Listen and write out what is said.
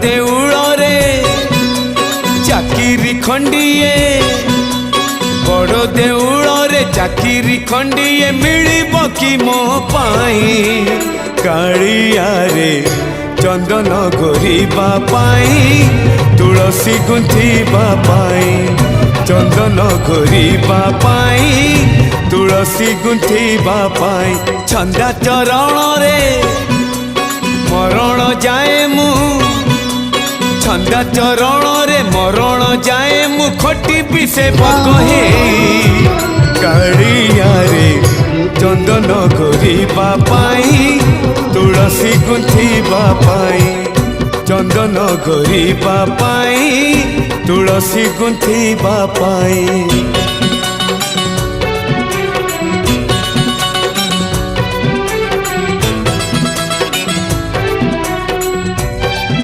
देउल रे चाकिरी खंडिए बड़ देउल रे चाकिरी खंडिए मिलिब कि मो पाई कालिया रे चंदन घोरिबा पाई तुलसी गुंथिबा पाई चंदन घोरिबा पाई तुलसी गुंथिबा पाई छंदा चरण रे मरण जाए मु छंदा चरण रे मरण जाए मु खटिबि से कहे कालिया रे चंदन घोरिबा पाई तुलसी गुंथिबा पाई चंदन घोरिबा पाई तुलसी गुंथिबा पाई।